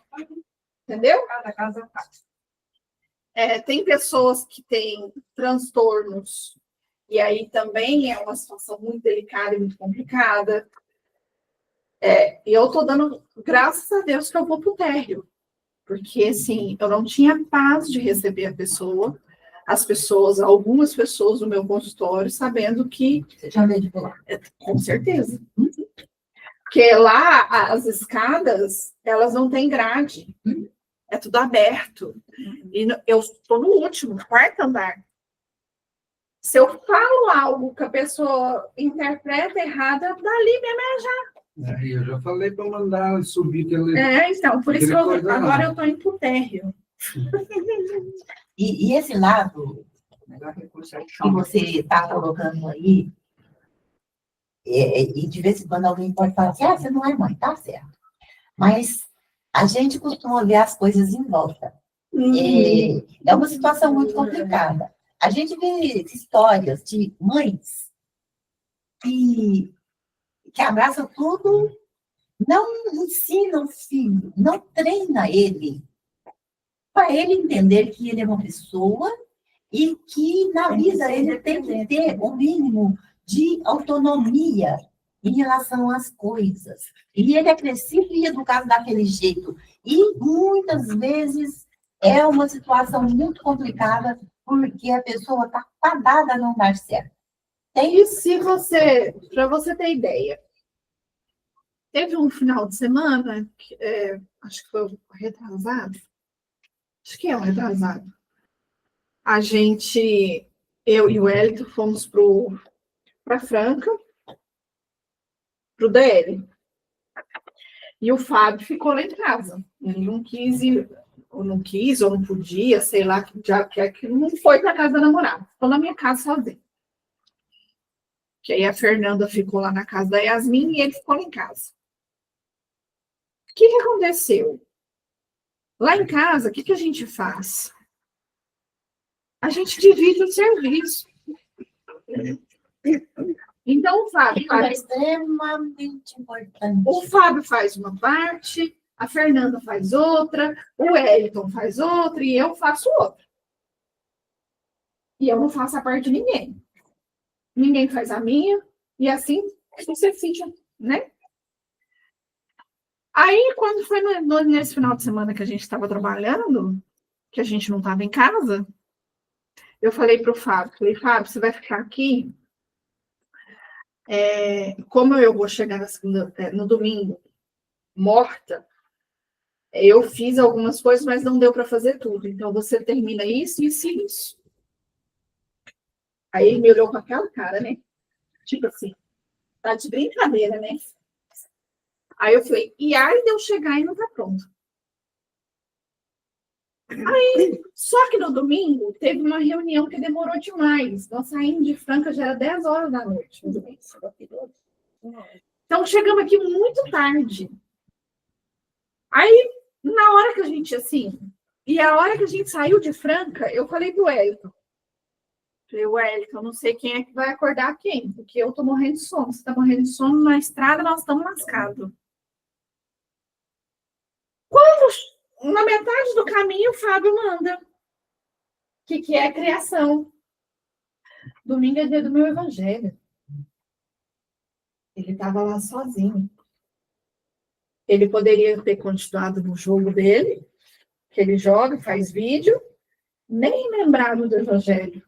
Entendeu? Cada casa faz. Tem pessoas que têm transtornos, e aí também é uma situação muito delicada e muito complicada. E eu estou dando graças a Deus que eu vou para o térreo, porque assim, eu não tinha paz de receber a pessoa, algumas pessoas no meu consultório, sabendo que. Você já veio de lá? Com certeza. Porque lá as escadas, elas não têm grade. É tudo aberto. E eu estou no último, quarto andar. Se eu falo algo que a pessoa interpreta errada, dali mesmo é já. Eu já falei para mandar subir aquele. Então, por isso que agora eu estou indo para o térreo. E esse lado Melhor recurso é o que chão. você está colocando aí, e de vez em quando alguém pode falar assim, você não é mãe, tá certo. Mas a gente costuma ver as coisas em volta. É uma situação muito complicada. A gente vê histórias de mães que abraçam tudo, não ensina o filho, não treina ele, para ele entender que ele é uma pessoa e que na vida ele tem que ter o mínimo de autonomia em relação às coisas. E ele é crescido e educado daquele jeito. E muitas vezes é uma situação muito complicada, porque a pessoa está fadada a não dar certo. E se para você ter ideia, teve um final de semana, acho que foi retrasado, acho que é um retrasado. Eu e o Wellington fomos para Franca, para o DL. E o Fábio ficou lá em casa. Ele não quis ir, ou não podia, sei lá, que não foi para casa da namorada. Ficou na minha casa sozinho. Que aí a Fernanda ficou lá na casa da Yasmin e ele ficou lá em casa. O que aconteceu? Lá em casa, o que a gente faz? A gente divide o serviço. Então, o Fábio É extremamente importante. O Fábio faz uma parte, a Fernanda faz outra, o Wellington faz outra e eu faço outra. E eu não faço a parte de ninguém. Ninguém faz a minha, e assim você fica, né? Aí, quando foi nesse final de semana que a gente estava trabalhando, que a gente não estava em casa, eu falei para o Fábio, Fábio, você vai ficar aqui? Como eu vou chegar no domingo morta, eu fiz algumas coisas, mas não deu para fazer tudo. Então, você termina isso, isso e isso. Aí ele me olhou com aquela cara, né? Tipo assim, tá de brincadeira, né? Aí eu falei, e aí de eu chegar e não tá pronto. Aí, só que no domingo, teve uma reunião que demorou demais. Nós saímos de Franca, já era 10 horas da noite. Então, chegamos aqui muito tarde. Aí, na hora que a gente, assim... E a hora que a gente saiu de Franca, eu falei pro Wellington. Falei, Wellington, eu não sei quem é que vai acordar quem, porque eu tô morrendo de sono. Você tá morrendo de sono, na estrada nós estamos lascados. Quando, na metade do caminho, o Fábio manda. O que é criação? Domingo é dia do meu evangelho. Ele estava lá sozinho. Ele poderia ter continuado no jogo dele, que ele joga, faz vídeo, nem lembrado do evangelho.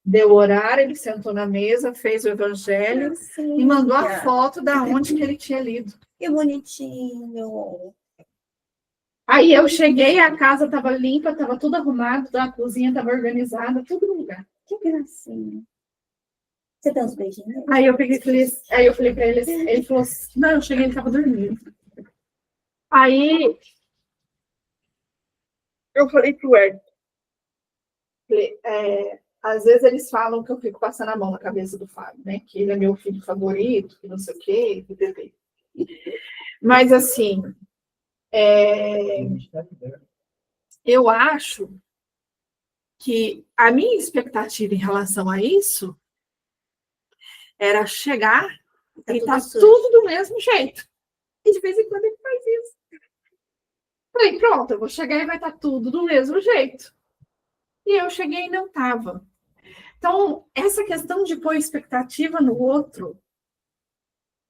Deu horário, ele sentou na mesa, fez o evangelho e mandou a foto da onde que ele tinha lido. Que bonitinho. Aí eu cheguei, a casa estava limpa, estava tudo arrumado, a cozinha estava organizada, tudo no lugar. Que gracinha. Você dá uns beijinhos? Aí eu falei para ele, ele falou assim, não, eu cheguei, ele estava dormindo. Aí eu falei pro Ed, às vezes eles falam que eu fico passando a mão na cabeça do Fábio, né? Que ele é meu filho favorito, que não sei o quê, que bebê. Mas assim, eu acho que a minha expectativa em relação a isso era chegar Tá e tudo tá sujo. tudo do mesmo jeito. E de vez em quando ele faz isso. Falei, pronto, eu vou chegar e vai estar tudo do mesmo jeito. E eu cheguei e não estava. Então, essa questão de pôr expectativa no outro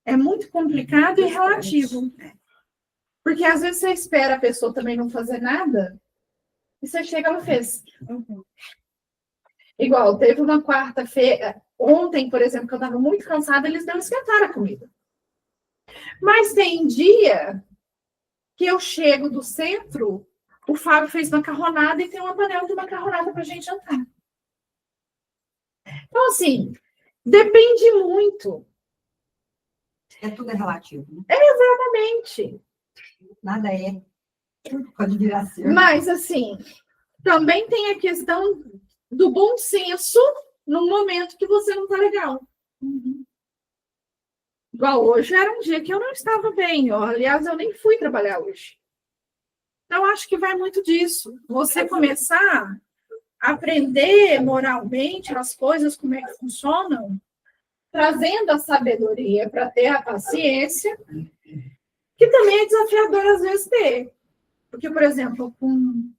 é muito complicado e relativo. Porque às vezes você espera a pessoa também não fazer nada e você chega e ela fez. Uhum. Igual, teve uma quarta-feira, ontem, por exemplo, que eu estava muito cansada, eles não esquentaram a comida. Mas tem dia que eu chego do centro, o Fábio fez macarronada e tem uma panela de macarronada para a gente jantar. Então, assim, depende muito. Tudo é relativo, né? Exatamente. Nada é. Pode virar ser. Mas, assim, também tem a questão do bom senso no momento que você não está legal. Igual hoje era um dia que eu não estava bem. Aliás, eu nem fui trabalhar hoje. Então, acho que vai muito disso. Você começar a aprender moralmente as coisas, como é que funcionam, trazendo a sabedoria para ter a paciência, que também é desafiador às vezes ter. Porque, por exemplo, com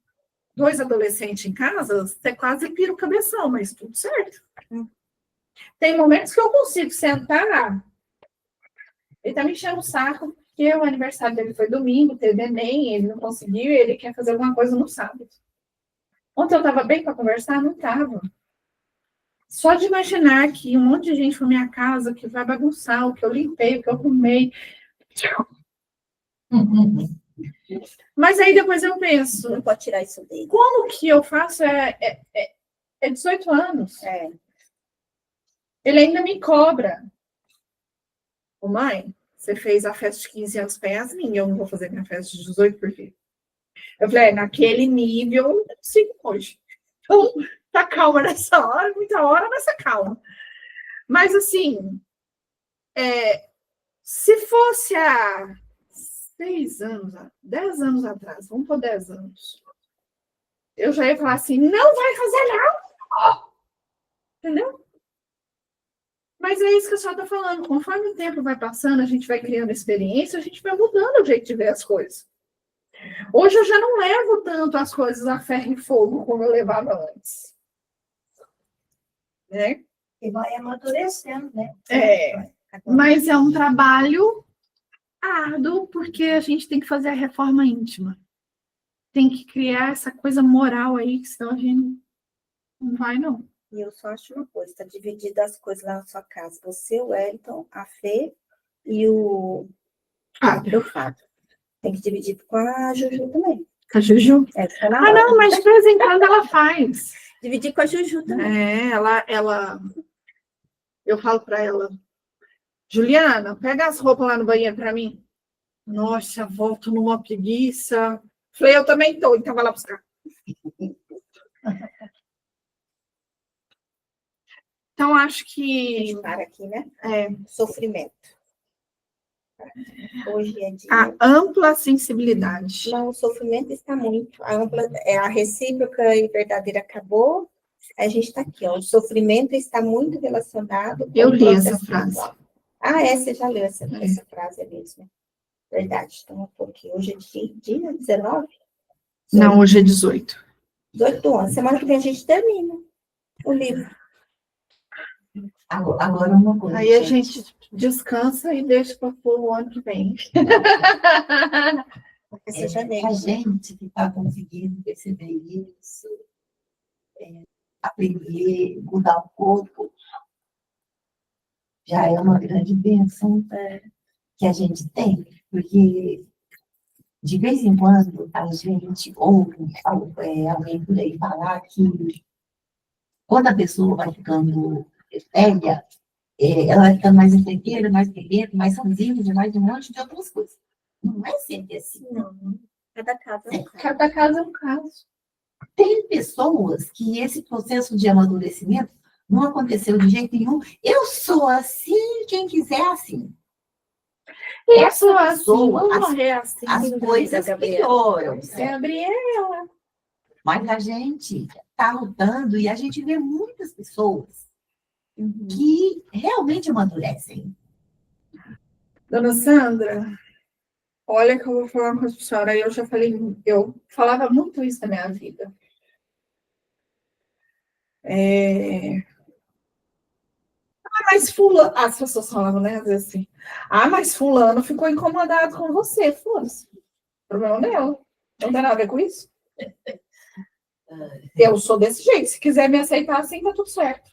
2 adolescentes em casa, você quase pira o cabeção, mas tudo certo. Tem momentos que eu consigo sentar, ele tá me enchendo o saco, porque o aniversário dele foi domingo, teve Enem, ele não conseguiu, e ele quer fazer alguma coisa no sábado. Ontem eu estava bem para conversar? Não estava. Só de imaginar que um monte de gente foi minha casa, que vai bagunçar o que eu limpei, o que eu arrumei. Mas aí depois eu penso, Não pode tirar isso dele. como que eu faço? É 18 anos. É. Ele ainda me cobra. Ô, mãe, você fez a festa de 15 anos para Yasmin, eu não vou fazer minha festa de 18 por quê? Eu falei, naquele nível, eu não consigo hoje. Então, tá calma nessa hora, muita hora nessa calma. Mas, assim, se fosse há 6 anos, 10 anos atrás, vamos por 10 anos, eu já ia falar assim, não vai fazer não! Entendeu? Mas é isso que a senhora está falando. Conforme o tempo vai passando, a gente vai criando experiência, a gente vai mudando o jeito de ver as coisas. Hoje eu já não levo tanto as coisas a ferro e fogo como eu levava antes. Né? E vai amadurecendo, né? Mas é um trabalho árduo, porque a gente tem que fazer a reforma íntima. Tem que criar essa coisa moral aí, que senão a gente não vai, não. E eu só acho uma coisa, tá dividida as coisas lá na sua casa. Você, o Wellington, a Fê e o Fábio. Tem que dividir com a Juju também. Com a Juju? Tá na hora. Não, mas de vez em quando ela faz. Dividir com a Juju também. Eu falo para ela, Juliana, pega as roupas lá no banheiro para mim. Nossa, volto numa preguiça. Falei, eu também tô, então vai lá buscar. Então, acho A que gente para aqui, né? é, Sofrimento. Hoje é dia. a ampla sensibilidade. Não, o sofrimento está muito. A recíproca e verdadeira acabou. A gente está aqui, ó. O sofrimento está muito relacionado com Eu o li essa processo frase. espiritual. Você já leu essa frase, é mesmo. Verdade. Então, um pouquinho. Hoje é dia 19? Não, hoje é 18. 18 do 11. Semana que vem a gente termina o livro. Agora uma coisa. Aí a gente descansa e deixa para o ano que vem. Porque você já leu. A gente que está conseguindo perceber isso, aprender, mudar um pouco, já é uma grande bênção que a gente tem, porque de vez em quando a gente ouve alguém por aí falar que quando a pessoa vai ficando velha, ela vai ficando mais inteira, mais bebida, mais sozinha, mais um monte de outras coisas. Não é sempre assim. Não. Cada caso é um caso. Cada caso é um caso. Tem pessoas que esse processo de amadurecimento não aconteceu de jeito nenhum. Eu sou assim, quem quiser assim. Isso Essa assim, pessoa, vou morrer assim. as coisas Gabriela. pioram. Gabriela. Mas a gente está lutando, e a gente vê muitas pessoas Uhum. que realmente amadurecem. Dona Sandra, olha que eu vou falar com a senhora, eu já falei, eu falava muito isso na minha vida. Mas fulano, as pessoas falavam, né, às vezes assim, mas fulano ficou incomodado com você, foda-se. Problema dela. Não tem nada a ver com isso. Eu sou desse jeito, se quiser me aceitar assim, tá tudo certo.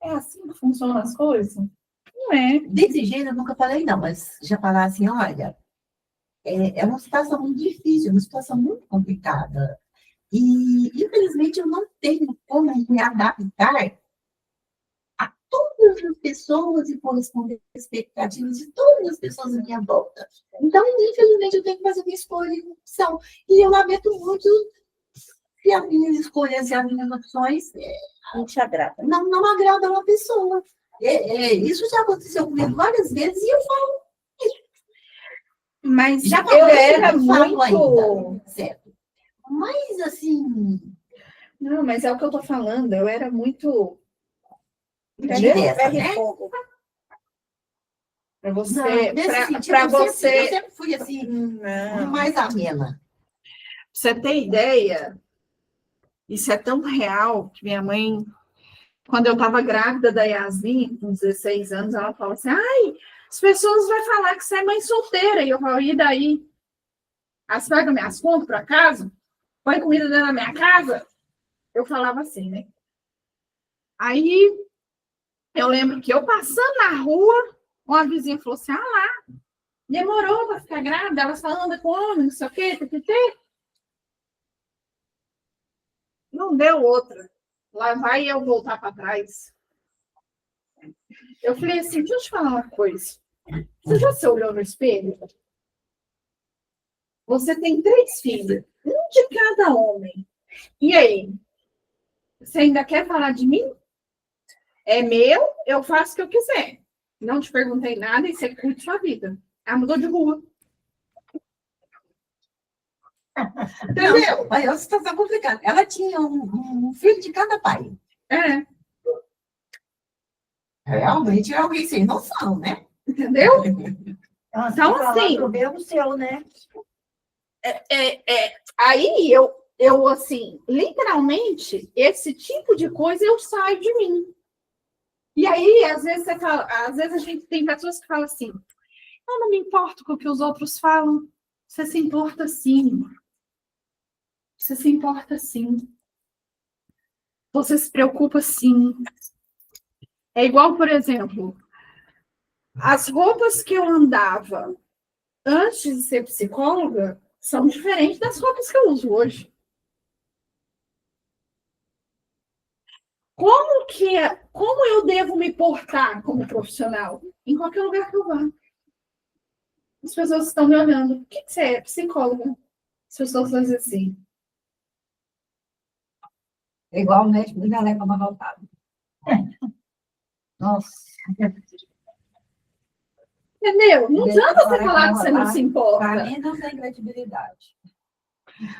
É assim que funcionam as coisas? Não é. Desse jeito eu nunca falei, não, mas já falar assim, olha, é uma situação muito difícil, uma situação muito complicada. E, infelizmente, eu não tenho como me adaptar a todas as pessoas e corresponder às expectativas de todas as pessoas à minha volta. Então, infelizmente, eu tenho que fazer minha escolha e opção. E eu lamento muito se as minhas escolhas e as minhas opções Não te agrada. não agradam a pessoa. Isso já aconteceu comigo várias vezes e eu falo. Mas Já eu falei, era eu falo muito... ainda, certo? Mas, assim, Não, mas é o que eu tô falando, eu era muito... direta, Ferro e né? fogo. Pra Não, você... nesse sentido, Pra eu você... sempre fui, assim, Não. mais amena. Pra você ter ideia, isso é tão real que minha mãe, quando eu estava grávida da Yasmin, com 16 anos, ela falou assim, as pessoas vão falar que você é mãe solteira. E eu falo, e daí? As pagam minhas contas, por acaso? Põe comida dentro da minha casa? Eu falava assim, né? Aí, eu lembro que eu passando na rua, uma vizinha falou assim, lá, demorou para ficar grávida, ela só anda com homem, não sei o quê, Não deu outra. Lá vai eu voltar para trás. Eu falei assim, deixa eu te falar uma coisa. Você já se olhou no espelho? Você tem 3 filhos, um de cada homem. E aí? Você ainda quer falar de mim? É meu, eu faço o que eu quiser. Não te perguntei nada e você curte sua vida. Ela mudou de rua. Entendeu? Mas é uma situação complicada. Ela tinha um filho de cada pai. É, Realmente é alguém sem noção, né? entendeu? Então, assim, problema seu, né? Aí eu, assim, literalmente, esse tipo de coisa eu saio de mim. E aí, às vezes, você fala, às vezes a gente tem pessoas que falam assim, eu não me importo com o que os outros falam. Você se importa sim. Você se importa sim. Você se preocupa sim. É igual, por exemplo, as roupas que eu andava antes de ser psicóloga são diferentes das roupas que eu uso hoje. Como eu devo me portar como profissional? Em qualquer lugar que eu vá. As pessoas estão me olhando. O que você é? Psicóloga. As pessoas vão dizer assim. É igual o médico do jaleco amarrotado. Nossa. Entendeu? Não adianta você falar que você não se Para importa. mim, não tem credibilidade.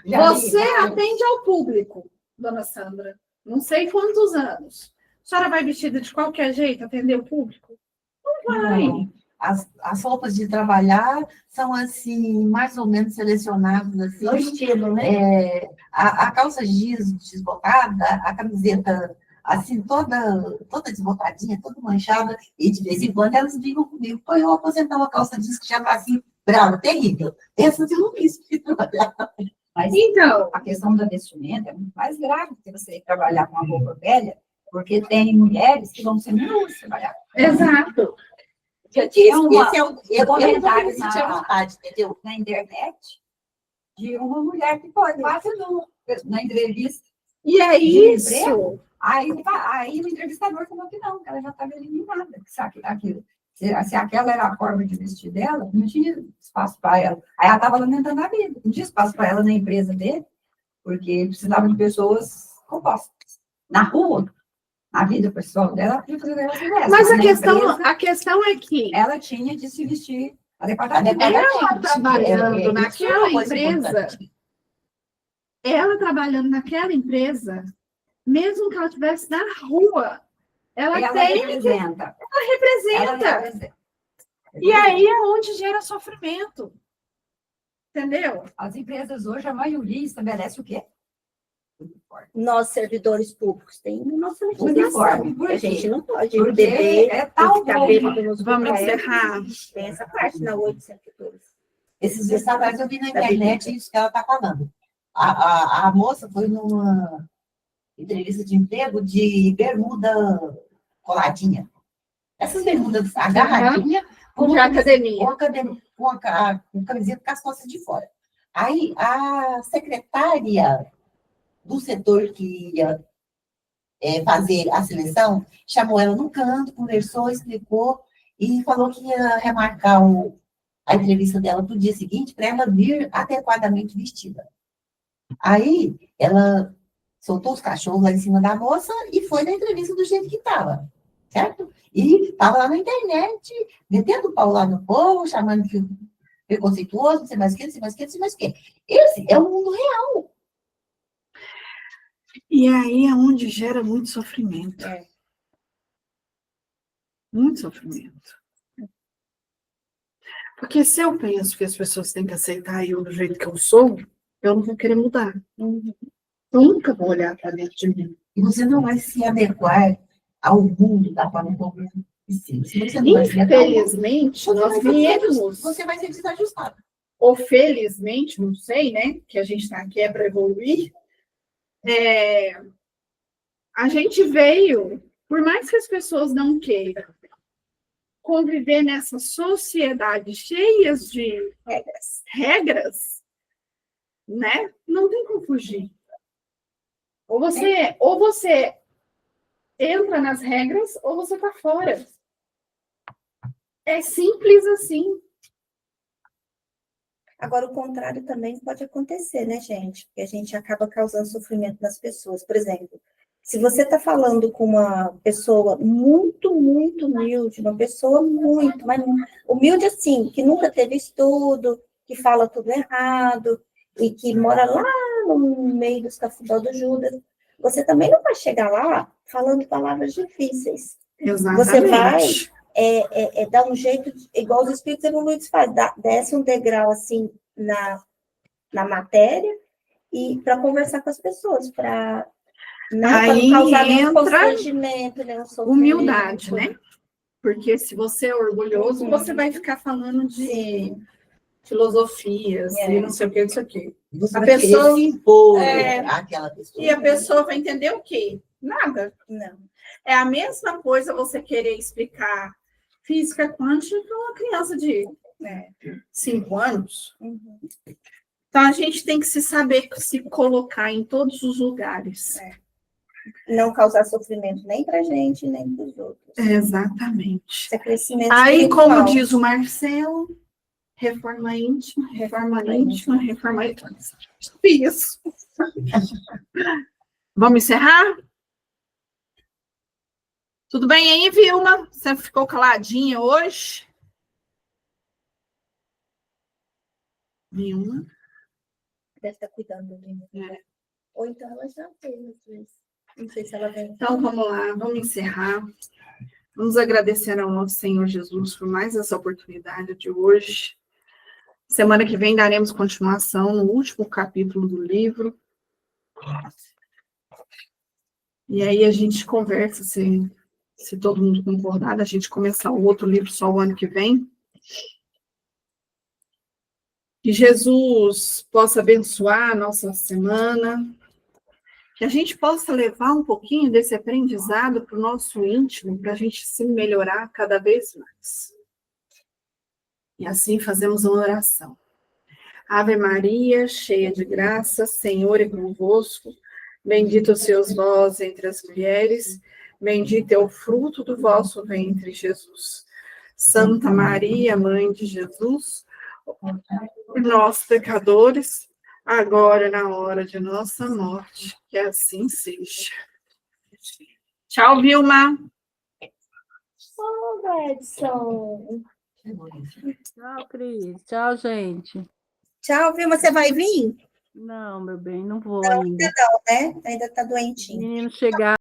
Você atende ao público, dona Sandra. Não sei quantos anos. A senhora vai vestida de qualquer jeito atender o público? Não vai. Não. As roupas de trabalhar são, assim, mais ou menos selecionadas, assim. No estilo, né? A calça jeans desbotada, a camiseta, assim, toda desbotadinha, toda manchada, e de vez em quando elas brigam comigo. Pô, eu vou aposentar uma calça jeans que já está assim, brava, terrível. Essa eu não quis trabalhar. Mas Então, a questão da vestimenta é muito mais grave que você ir trabalhar com uma roupa velha, porque tem mulheres que vão ser nuas trabalhar. exato. Já tinha Esse é o comentário eu sentir à vontade, entendeu? na internet de uma mulher que foi quase na entrevista. E é De isso. emprego? Aí o entrevistador falou que não, que ela já estava eliminada. Se aquela era a forma de vestir dela, não tinha espaço para ela. Aí ela estava lamentando a vida. Não tinha espaço para ela na empresa dele, porque precisava de pessoas compostas. Na rua, na vida pessoal dela, ela podia fazer o que ela quisesse. Mas na empresa, a questão é que ela tinha de se vestir adequadamente. ela trabalhando naquela coisa empresa, importante. ela trabalhando naquela empresa, mesmo que ela estivesse na rua, ela representa. representa. E aí é onde gera sofrimento. Entendeu? As empresas hoje, a maioria estabelece o quê? Nós, servidores públicos, tem nossa Uniforme. legislação. Por A quê? gente não pode Porque beber, é tem tal que ficar roupa. bêbado nos Vamos lugares. encerrar. Tem essa parte na 802. Esses dias atrás eu vi na Da internet bebida. isso que ela está falando. A moça foi numa entrevista de emprego de bermuda coladinha. Essas bermudas agarradinhas, De academia. com camiseta com as costas de fora. Aí a secretária do setor que ia fazer a seleção chamou ela no canto, conversou, explicou e falou que ia remarcar a entrevista dela para o dia seguinte para ela vir adequadamente vestida. Aí ela soltou os cachorros lá em cima da moça e foi na entrevista do jeito que estava, certo? E estava lá na internet, metendo o pau lá no povo, chamando de preconceituoso, não sei mais o que, não sei mais o que, não sei mais o que. Esse é o mundo real. E aí é onde gera muito sofrimento. Muito sofrimento. Porque se eu penso que as pessoas têm que aceitar eu do jeito que eu sou, eu não vou querer mudar. Eu nunca vou olhar para dentro de mim. E você não vai se adequar ao mundo da forma como precisa. Se você não vai se adequar ao mundo, Infelizmente, nós viemos, você vai ser desajustado. ou felizmente, não sei, né? Que a gente está aqui para evoluir. A gente veio, por mais que as pessoas não queiram, conviver nessa sociedade cheia de regras, né? Não tem como fugir. Ou você entra nas regras, ou você está fora. É simples assim. Agora, o contrário também pode acontecer, né, gente? Porque a gente acaba causando sofrimento nas pessoas. Por exemplo, se você está falando com uma pessoa muito, muito humilde, uma pessoa muito, mas humilde assim, que nunca teve estudo, que fala tudo errado, e que mora lá no meio dos cafundó do Judas, você também não vai chegar lá falando palavras difíceis. Exatamente. Você vai dar um jeito, igual os espíritos evoluídos fazem, desce um degrau assim na matéria e para conversar com as pessoas, para não causar nenhum constrangimento, nenhum sofrimento. Humildade, né? Porque se você é orgulhoso, você vai ficar falando de filosofias e não sei o que, não sei o que. Você A vai querer pessoa- se impor àquela pessoa. E a pessoa vai entender o quê? Nada. Não. É a mesma coisa você querer explicar física quântica para uma criança de 5 anos. Uhum. Então, a gente tem que saber se colocar em todos os lugares. Não causar sofrimento nem para a gente, nem para os outros. Exatamente. Isso é crescimento Aí, espiritual. como diz o Marcelo, reforma íntima, reforma íntima, reforma íntima. Isso. Vamos encerrar? Tudo bem aí, Vilma? Você ficou caladinha hoje? Vilma? Deve estar cuidando do menino. Ou então ela já fez, às vezes. Não sei se ela vem. Então, vamos lá, vamos encerrar. Vamos agradecer ao nosso Senhor Jesus por mais essa oportunidade de hoje. Semana que vem daremos continuação no último capítulo do livro. E aí a gente conversa, se todo mundo concordar, a gente começar o outro livro só o ano que vem. Que Jesus possa abençoar a nossa semana. Que a gente possa levar um pouquinho desse aprendizado para o nosso íntimo, para a gente se melhorar cada vez mais. E assim fazemos uma oração. Ave Maria, cheia de graça, Senhor é convosco. Bendito sois vós entre as mulheres, bendito é o fruto do vosso ventre, Jesus. Santa Maria, Mãe de Jesus, por nós, pecadores, agora e na hora de nossa morte, que assim seja. Tchau, Vilma. Edson. Tchau, Cris. Tchau, gente. Tchau, Vilma. Você vai vir? Não, meu bem, não vou Não, ainda. ainda não, né? Ainda está Os doentinho. meninos chegaram.